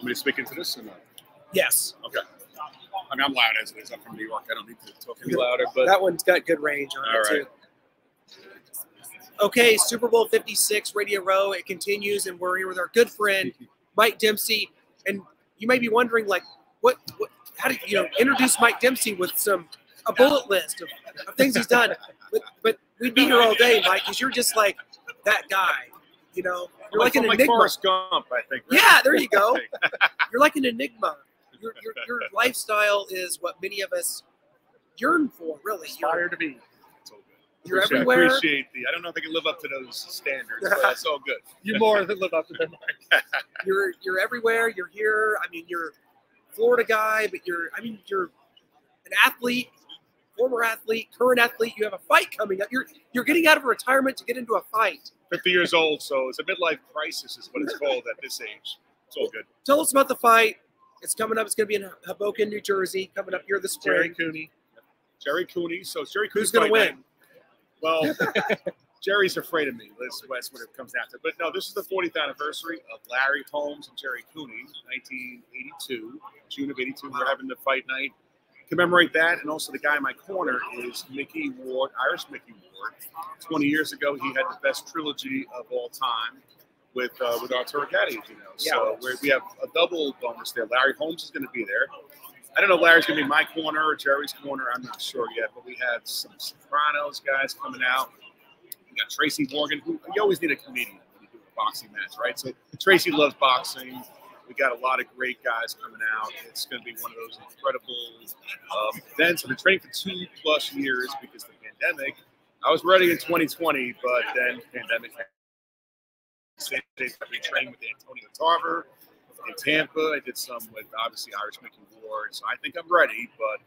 Want me to speak into this or not? Yes. Okay. I mean, I'm loud as it is. I'm from New York. I don't need to talk any louder. But that one's got good range on it, too. Okay, Super Bowl 56, Radio Row. It continues, and we're here with our good friend, Mike Dempsey. And you may be wondering, like, how did you introduce Mike Dempsey with a bullet list of things he's done? But we'd be here all day, Mike, because you're just like that guy. You're like an enigma. Forrest Gump, I think. Right? Yeah, there you go. You're like an enigma. Your lifestyle is what many of us yearn for, really. Aspire to be. You're everywhere. I appreciate I don't know if I can live up to those standards, but it's all good. You more than live up to them. You're everywhere. You're here. I mean, you're a Florida guy, but you're an athlete, former athlete, current athlete. You have a fight coming up. You're getting out of retirement to get into a fight. 50 years old, so it's a midlife crisis is what it's called at this age. It's all good. Tell us about the fight. It's coming up. It's going to be in Hoboken, New Jersey, coming up here this spring. Gerry Cooney. Gerry Cooney. So Gerry Cooney. Who's going to win? Night. Well, Jerry's afraid of me. That's what it comes down to. But no, this is the 40th anniversary of Larry Holmes and Gerry Cooney, 1982, June of 82. We're having the fight night. Commemorate that, and also the guy in my corner is Mickey Ward, Irish Mickey Ward. 20 years ago, he had the best trilogy of all time with Arturo Gatti, So we have a double bonus there. Larry Holmes is going to be there. I don't know if Larry's going to be my corner or Jerry's corner. I'm not sure yet, but we have some Sopranos guys coming out. We got Tracy Morgan. You always need a comedian when you do a boxing match, right? So Tracy loves boxing. We got a lot of great guys coming out. It's going to be one of those incredible events. I've been training for 2+ years because of the pandemic. I was ready in 2020, but then the pandemic happened. I've been training with Antonio Tarver in Tampa. I did some with, obviously, Irish Mickey Ward. So I think I'm ready, but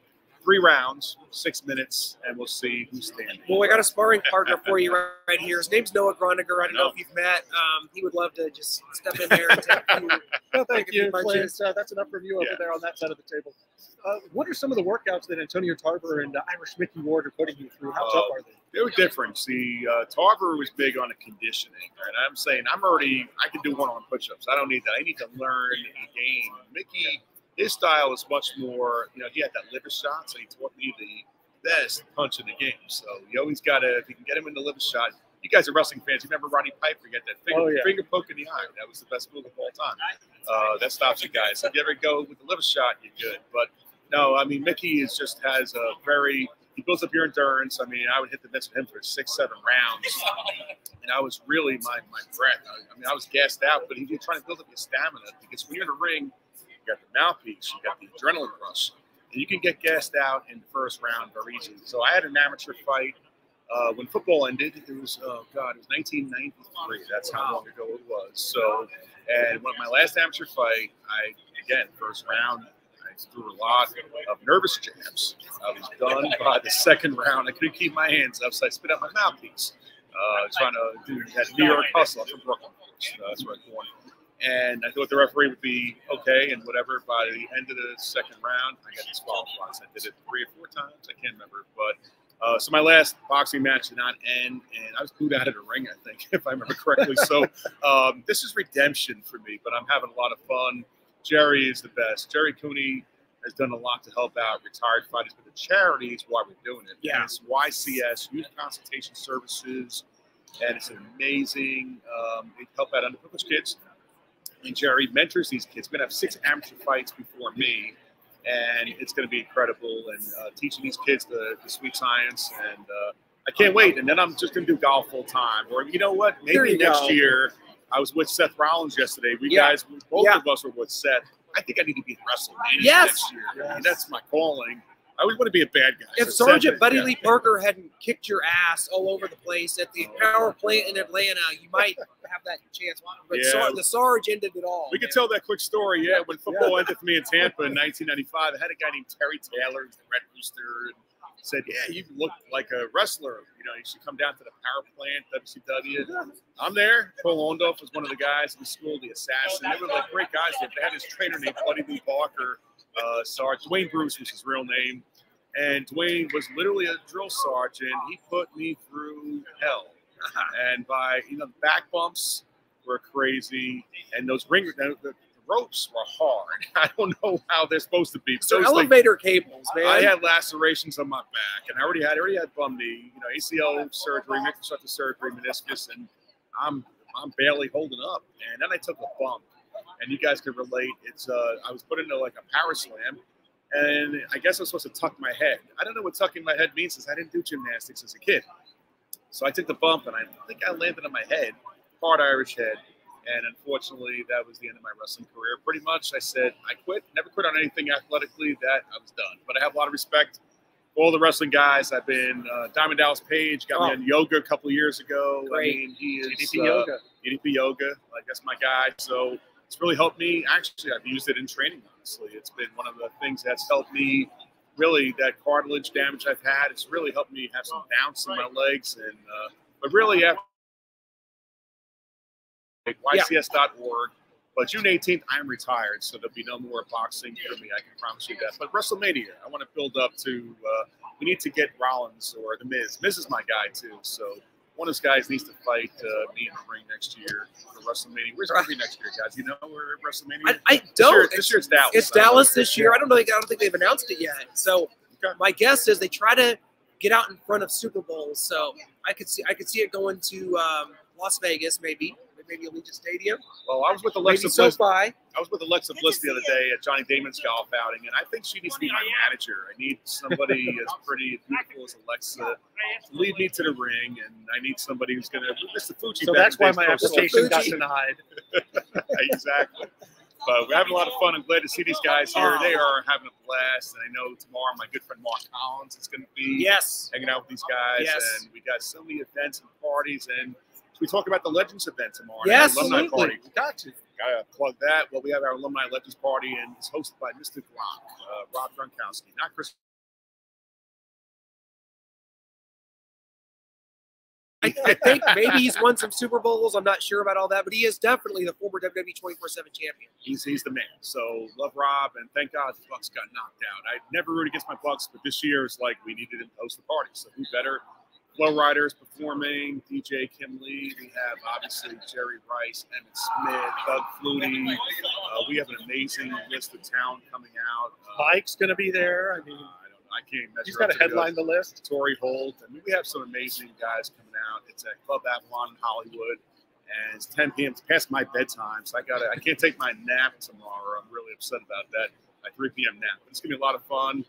3 rounds, 6 minutes, and we'll see who's standing. Well, I got a sparring partner for you right here. His name's Noah Groniger. I don't know if you've met. He would love to just step in there and take you. Well, thank you, Clint. That's enough from you over there on that side of the table. What are some of the workouts that Antonio Tarver and Irish Mickey Ward are putting you through? How tough are they? They were different. See, Tarver was big on the conditioning, right? I'm saying I can do one-on-one push-ups. I don't need that. I need to learn the game. Mickey, his style is much more, he had that liver shot, so he taught me the best punch in the game. So you always got to, if you can get him in the liver shot, you guys are wrestling fans. You remember Roddy Piper get that finger poke in the eye. That was the best move of all time. That stops you guys. So if you ever go with the liver shot, you're good. But no, I mean, Mickey has a he builds up your endurance. I mean, I would hit the mitts with him for 6-7 rounds. And I was really my breath. I was gassed out, but he was trying to build up your stamina because when you're in the ring, you got the mouthpiece, you got the adrenaline rush, and you can get gassed out in the first round very easily. So I had an amateur fight when football ended. It was 1993. That's how long ago it was. So, and my last amateur fight, first round, I threw a lot of nervous jabs. I was done by the second round. I couldn't keep my hands up, so I spit out my mouthpiece, trying to do that New York hustle. I'm from Brooklyn. That's where I'm born. And I thought the referee would be okay and whatever. By the end of the second round, I got disqualified. I did it 3 or 4 times. I can't remember. But so my last boxing match did not end, and I was booed out of the ring, I think, if I remember correctly. So this is redemption for me, but I'm having a lot of fun. Gerry is the best. Gerry Cooney has done a lot to help out retired fighters, but the charity is why we're doing it. Yeah. And it's YCS, Youth Consultation Services, and it's amazing. They help out underprivileged kids. And Gerry mentors these kids. We're going to have 6 amateur fights before me, and it's going to be incredible. And teaching these kids the sweet science, and I can't wait. And then I'm just going to do golf full time. Or you know what? Maybe next year. I was with Seth Rollins yesterday. Both of us were with Seth. I think I need to be in WrestleMania next year. Yes. I mean, that's my calling. I always want to be a bad guy. If Sergeant Buddy Lee Parker hadn't kicked your ass all over the place at the power plant in Atlanta, you might have that chance. But the Sarge ended it all. We could tell that quick story. Yeah, when football ended for me in Tampa in 1995, I had a guy named Terry Taylor, the Red Rooster, and said, "Yeah, you look like a wrestler. You should come down to the power plant, WCW." I'm there. Paul Ondorf was one of the guys in the school, the assassin. They were like great guys. They had his trainer named Buddy Lee Parker, Sarge. Dwayne Bruce was his real name. And Dwayne was literally a drill sergeant. He put me through hell. And by, the back bumps were crazy. And those the ropes were hard. I don't know how they're supposed to be. So elevator cables, man. I had lacerations on my back, and I already had bum knee, ACL surgery, reconstructive surgery, meniscus, and I'm barely holding up. And then I took a bump, and you guys can relate. It's I was put into like a power slam, and I guess I was supposed to tuck my head. I don't know what tucking my head means, since I didn't do gymnastics as a kid. So I took the bump, and I think I landed on my head, hard Irish head. And unfortunately, that was the end of my wrestling career. Pretty much, I said, I quit. Never quit on anything athletically. That I was done. But I have a lot of respect for all the wrestling guys. I've been Diamond Dallas Page got me on yoga a couple of years ago. Great. I mean, he is DDP yoga. Like, that's my guy. So it's really helped me. Actually, I've used it in training. Honestly, it's been one of the things that's helped me. Really, that cartilage damage I've had, it's really helped me have some bounce in my legs. And but really, after YCS.org. But June 18th, I'm retired, so there'll be no more boxing for me. I can promise you that. But WrestleMania, I want to build up to. We need to get Rollins or The Miz. Miz is my guy too. So one of those guys needs to fight me in the ring next year for WrestleMania. Where's it going to be next year, guys? You know where WrestleMania? I don't. This year it's Dallas. It's Dallas this year. I don't think they've announced it yet. So my guess is they try to get out in front of Super Bowls. So I could see it going to Las Vegas, maybe Allegiant Stadium. Well, I was with Alexa Bliss. I was with Alexa Bliss the other day at Johnny Damon's golf outing, and I think she needs to be my manager. I need somebody as pretty and beautiful as Alexa to lead me to the ring, and I need somebody who's going to Mr. Fuji. So that's why my application got denied. Exactly. But we're having a lot of fun. I'm glad to see these guys here. They are having a blast, and I know tomorrow my good friend Mark Collins is going to be hanging out with these guys, and we got so many events and parties, and we talk about the Legends event tomorrow. Yes, alumni party. We got to plug that. Well, we have our Alumni Legends party, and it's hosted by Mr. Rob Gronkowski, not Chris. I think maybe he's won some Super Bowls. I'm not sure about all that, but he is definitely the former WWE 24/7 champion. He's the man. So love Rob, and thank God the Bucks got knocked out. I never root against my Bucks, but this year it's like we needed him to host the party. So who better? Flow Riders performing, DJ Kim Lee. We have obviously Jerry Rice, Emmett Smith, Doug Flutie. We have an amazing list of talent coming out. Mike's going to be there. I mean, I can't measure. He's got to headline the list. Tory Holt. I mean, we have some amazing guys coming out. It's at Club Avalon in Hollywood, and it's 10 p.m. It's past my bedtime, so I can't take my nap tomorrow. I'm really upset about that. My 3 p.m. nap. But it's gonna be a lot of fun.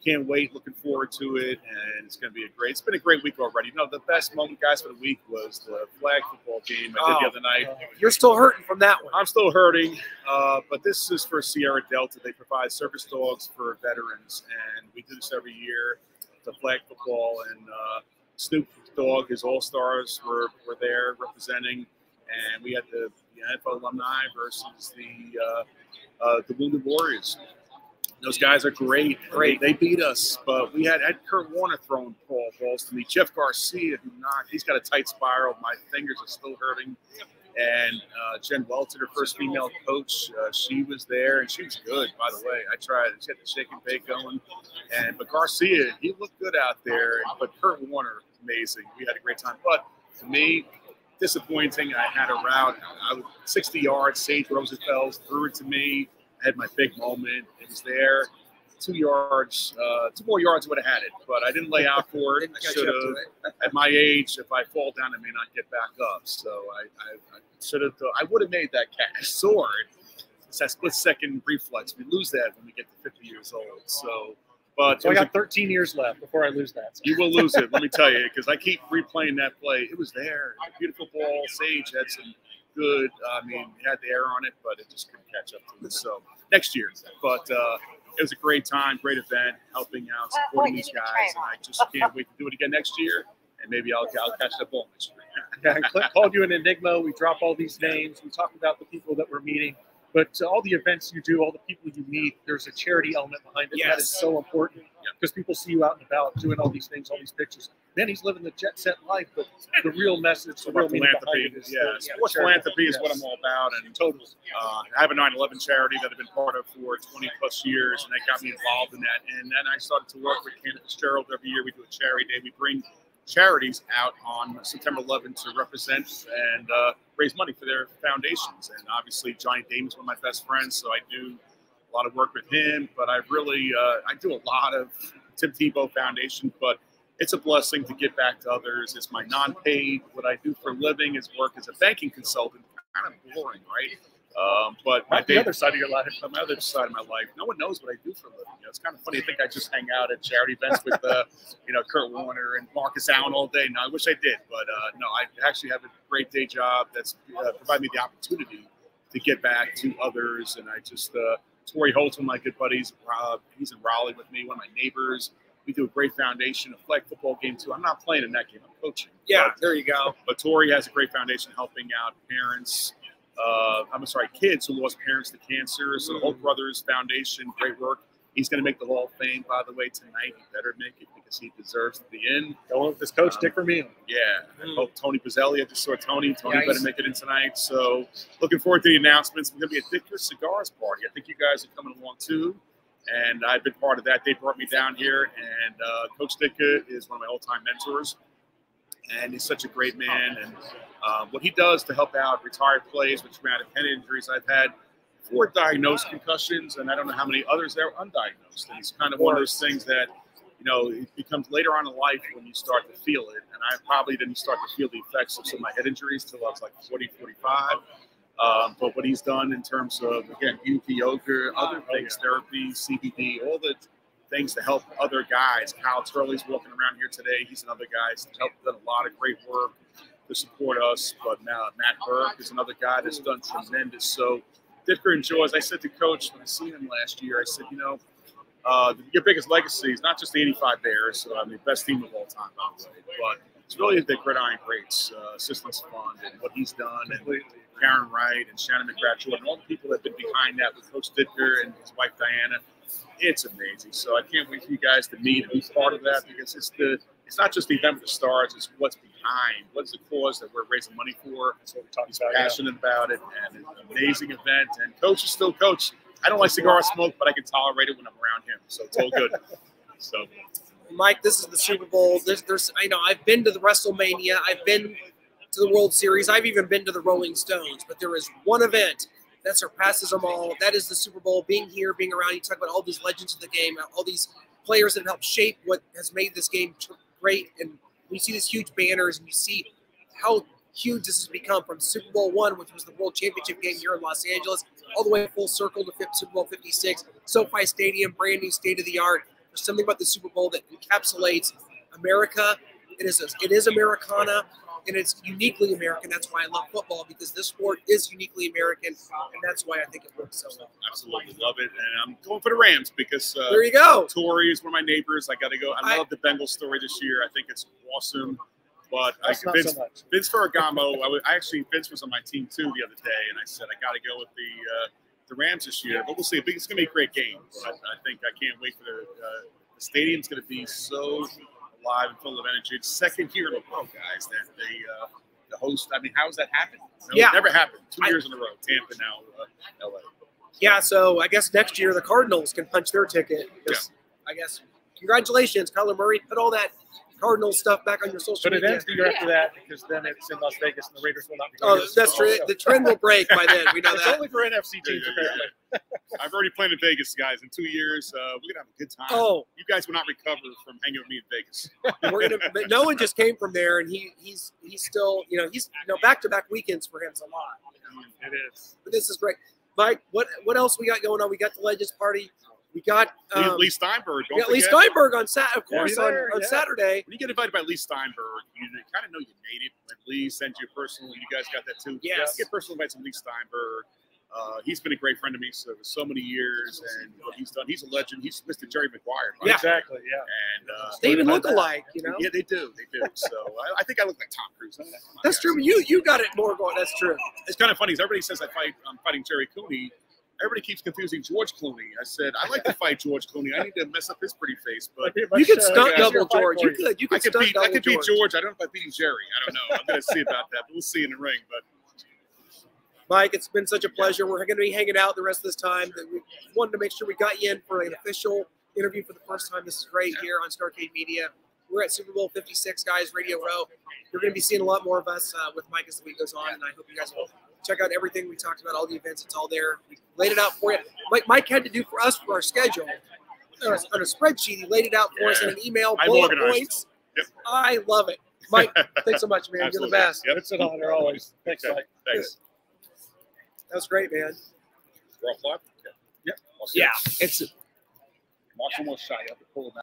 Can't wait. Looking forward to it, and it's going to be it's been a great week already. You know, the best moment, guys, for the week was the flag football game I did the other night. You're still hurting from that one. I'm still hurting, but this is for Sierra Delta. They provide service dogs for veterans, and we do this every year. The flag football, and Snoop Dogg, his All-Stars were there representing, and we had the NFL alumni versus the Wounded Warriors. Those guys are great. They beat us, but we had Kurt Warner throwing balls to me. Jeff Garcia, he's got a tight spiral. My fingers are still hurting. And Jen Welton, her first female coach, she was there, and she was good, by the way. I tried. She had the shake and bake going. But Garcia, he looked good out there. But Kurt Warner, amazing. We had a great time. But to me, disappointing. I had a route. I was 60 yards. Sage Rosenfeld threw it to me. I had my big moment. It was there. 2 yards, 2 more yards would have had it, but I didn't lay out for it. I should have. At my age, if I fall down, I may not get back up. So I should have. I would have made that catch. Sword. It's that split-second reflex. We lose that when we get to 50 years old. So I got 13 years left before I lose that. So. You will lose it, let me tell you, because I keep replaying that play. It was there. Beautiful ball. Sage had some good. I mean, it had the air on it, but it just couldn't catch up to it. So next year, but. It was a great time, great event, helping out, supporting these guys, and I just can't wait to do it again next year, and maybe I'll catch that ball next year. Yeah, and Clint called you an enigma. We drop all these names. We talk about the people that we're meeting, but all the events you do, all the people you meet, there's a charity element behind it. That is so important because people see you out and about doing all these things, all these pictures. Then he's living the jet set life, but the real message, the real philanthropy, sports philanthropy is what I'm all about. And I have a 9/11 charity that I've been part of for 20 plus years, and that got me involved in that. And then I started to work with Candace Fitzgerald every year. We do a charity day. We bring charities out on September 11th to represent and raise money for their foundations. And obviously, Johnny Damon's one of my best friends, so I do a lot of work with him. But I really, I do a lot of Tim Tebow Foundation, but it's a blessing to give back to others. It's my non-paid. What I do for a living is work as a banking consultant. Kind of boring, right? But the other side of your life. On my other side of my life, no one knows what I do for a living. You know, it's kind of funny. I think I just hang out at charity events with, Kurt Warner and Marcus Allen all day. No, I wish I did, but no, I actually have a great day job that's provided me the opportunity to get back to others. And I just, Torrey Holt's one of my good buddies. He's in Raleigh with me, one of my neighbors. We do a great foundation, a flag football game too. I'm not playing in that game. I'm coaching. Yeah, there you go. But Torrey has a great foundation helping out parents. Kids who lost parents to cancer. So the Holt Brothers Foundation, great work. He's going to make the Hall of Fame, by the way, tonight. He better make it because he deserves to be in. Going with his coach, Dick Vermeil. Yeah. I hope Tony Brazzelli. I just saw Tony. Tony better make it in tonight. So looking forward to the announcements. It's going to be a Dicker Cigars party. I think you guys are coming along too. And I've been part of that. They brought me down here. And Coach Dicker is one of my all-time mentors. And he's such a great man. And what he does to help out retired players with traumatic head injuries, I've had 4 diagnosed concussions, and I don't know how many others that are undiagnosed. And it's kind of one of those things that, it becomes later on in life when you start to feel it. And I probably didn't start to feel the effects of some of my head injuries until I was like 40, 45. But what he's done in terms of, again, yoga, other things, therapy, CBD, all the things to help other guys. Kyle Turley's walking around here today. He's another guy who's done a lot of great work to support us. But now Matt Burke is another guy that's done tremendous. So Dicker enjoys. I said to Coach when I seen him last year, I said, your biggest legacy is not just the 85 Bears, best team of all time, by the way, but it's really the Gridiron Greats Assistance Fund and what he's done, and Karen Wright and Shannon McGrath and all the people that have been behind that with Coach Dicker and his wife Diana. It's amazing. So I can't wait for you guys to meet and be part of that, because it's not just the event with the stars, it's what's behind, what's the cause that we're raising money for. He's passionate about it, and it's an amazing event. And Coach is still Coach. I don't like cigar smoke, but I can tolerate it when I'm around him. So it's all good. So, Mike, this is the Super Bowl. I've been to the WrestleMania. I've been to the World Series. I've even been to the Rolling Stones. But there is one event that surpasses them all. That is the Super Bowl. Being here, being around. You talk about all these legends of the game, all these players that help shape what has made this game great. And you see these huge banners, and you see how huge this has become from Super Bowl I, which was the World Championship game here in Los Angeles, all the way full circle to Super Bowl 56. SoFi Stadium, brand new, state-of-the-art. There's something about the Super Bowl that encapsulates America. It is Americana, and it's uniquely American. That's why I love football, because this sport is uniquely American, and that's why I think it works so well. Absolutely love it, and I'm going for the Rams because there you go. Torrey is one of my neighbors. I got to go. I love the Bengals story this year. I think it's awesome. But Vince Ferragamo, Vince was on my team too the other day, and I said I got to go with the Rams this year. But we'll see. It's going to be a great game. I think I can't wait for the stadium's going to be so alive and full of energy. It's second year in a row, guys, that the host. How has that happened? It never happened. 2 years in a row. Tampa, now LA. Yeah, so I guess next year the Cardinals can punch their ticket. Yeah. I guess congratulations, Kyler Murray. Put all that Cardinals stuff back on your social media. But it ends the year after that, because then it's in Las Vegas and the Raiders will not be going. Oh, that's true. The trend will break by then. We know it's that. Only for NFC teams, apparently. I've already played in Vegas, guys. In 2 years, we're gonna have a good time. Oh, you guys will not recover from hanging with me in Vegas. But Noah just came from there, and he's still back-to-back weekends for him is a lot. It is. But this is great, Mike. What else we got going on? We got the Legends Party. We got Lee Steinberg. We got Lee Steinberg on Saturday. When you get invited by Lee Steinberg, you kind of know you made it. When Lee sends you personal, you guys got that too. Yes. Get personal invites from Lee Steinberg. He's been a great friend to me for so many years, and what he's done, he's a legend. He's Mr. Jerry Maguire. Yeah, exactly. Yeah, and they even look alike, Yeah, they do. So I think I look like Tom Cruise. That's true. But you got it more going. That's true. It's kind of funny. Everybody says I'm fighting Gerry Cooney. Everybody keeps confusing George Clooney. I said, I like to fight George Clooney. I need to mess up his pretty face, but you could stunt double George. You could I could beat George. I don't know if I beat Jerry. I don't know. I'm going to see about that, but we'll see in the ring. But Mike, it's been such a pleasure. We're going to be hanging out the rest of this time. We wanted to make sure we got you in for an official interview for the first time. This is great here on Starcade Media. We're at Super Bowl 56, guys, Radio Row. You're going to be seeing a lot more of us with Mike as the week goes on, and I hope you guys will check out everything we talked about, all the events. It's all there. We laid it out for you. Mike had to do for us for our schedule on a spreadsheet. He laid it out for us in an email, bullet points. Yep. I love it. Mike, thanks so much, man. You're the best. Yep. It's an honor always. Thanks, Mike. Thanks. That was great, man. We're all live? Yep. Yeah, it's Mark's almost shy. You have to pull him out.